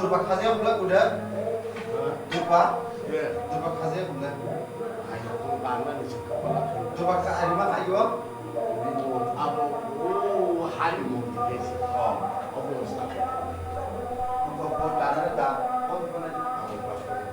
Durpak khasnya pula udah. Durpak khasnya pula. Ayo kumpangan di sekolah. Durpak ka di mana ayo? Abu hari mau dikasih. Oh, Abu Mustafa. untuk tanah dah. Oh, mana? Abu Bakar.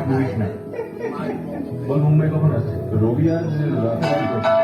ভাগ্যবিশ নাই বল মুম্বাই কখন আছে রবি আজ রাতে বাড়ি করছে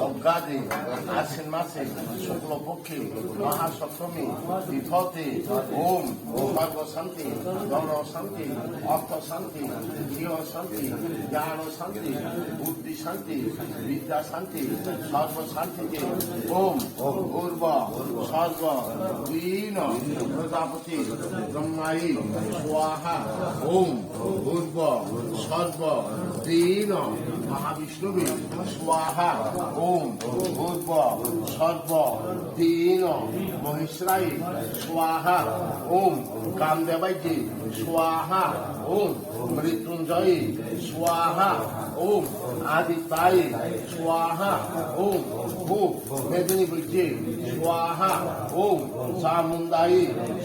অজ্ঞাদে আশ্বিন মাসে শুক্লপক্ষে মহাসপ্তমী তিথতে ওম সর্বশান্তি ধন শান্তি অর্থ শান্তি গৃহ শান্তি জ্ঞান শান্তি বুদ্ধি শান্তি বিদ্যা শান্তি সর্বশান্তিতে ওম পূর্ব সর্ব দীন প্রজাপতি ব্রহ্মায়ী স্বাহা ওম পূর্ব সর্ব দীন মহাবিষ্ণুবে স্বাহা ওম পূর্ব সর্ব দীন মহেশ্বরায় স্বাহা ওম কামদেবায় স্বাহা ওম মৃত্যুঞ্জয়ে স্বাহা ওম আদিত্যায় স্বাহা ওম মেদিনীবৈদ্যে স্বাহা ওম চামুন্দায়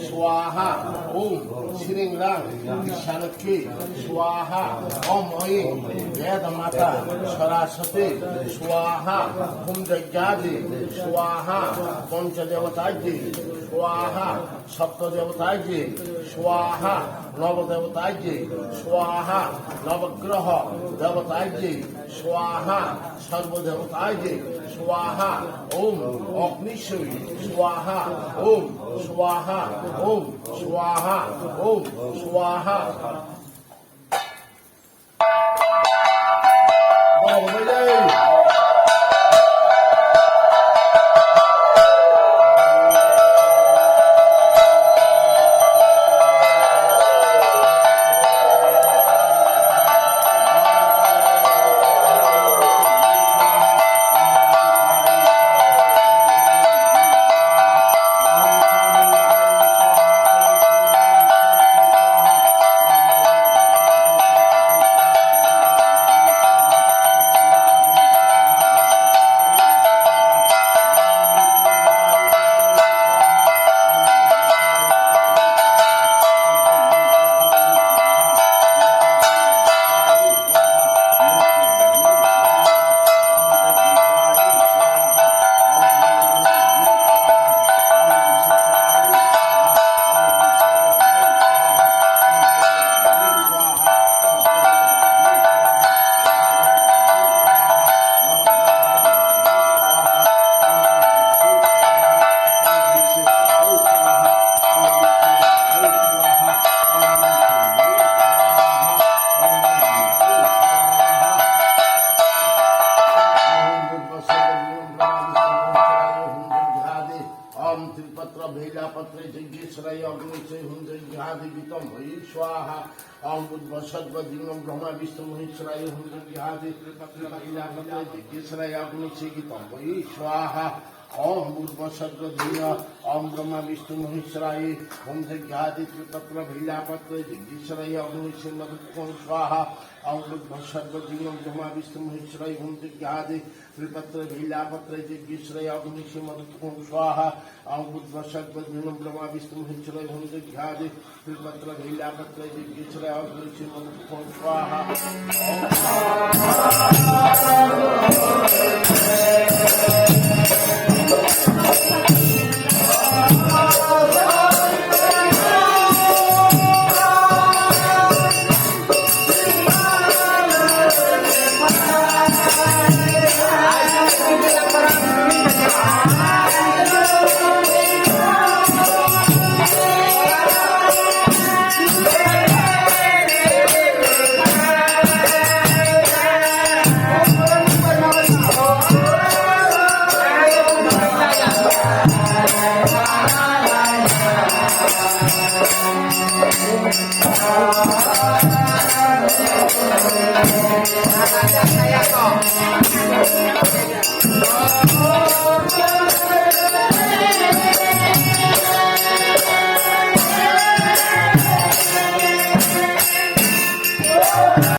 স্বাহা ওম শ্রীরাং ঈশানক্ষে স্বাহা অময়ে বেদমাতা সরস্বতী স্বাহা হোম যজ্ঞাদে স্বাহা পঞ্চদেবতায় স্বাহা সপ্তদেবতায় স্বাহা নবদেবতায় স্বাহা নবগ্রহ দেবতায় স্বাহা সর্বদেবতায় স্বাহা ওম অগ্নিশ্বরী স্বাহা ওম স্বাহা ওম স্বাহা ওম স্বাহা भिलापत्रे यज्ञेश्वराय अग्निचे हुं यज्ञादिवितं भयि स्वाहा ओम बुद्धसद्वदिनं ब्रह्मा विष्णु महेश्वराय हुं यज्ञादि भिलापत्रे यज्ञेश्वराय अग्निचे गीतं भयि स्वाहा ओम बुद्धसद्वदिन ओम ब्रह्मा विष्णु महेश्वराय हुं यज्ञादि तत्र भिलापत्रे यज्ञेश्वराय अग्निचे मरुत्वं स्वाहा ओम बुद्धसद्वदिनं ब्रह्मा विष्णु महेश्वराय हुं यज्ञादि त्रिपत्र भिलापत्र यज्ञेश्वराय अग्निशे मरुत्वं स्वाहा ओम बुद्धसद्वदिनं ब्रह्मा विष्णु महेश्वराय हुं यज्ञादि त्रिपत्र भिलापत्र यज्ञेश्वराय अग्निशे मरुत्वं स्वाहा Thank you.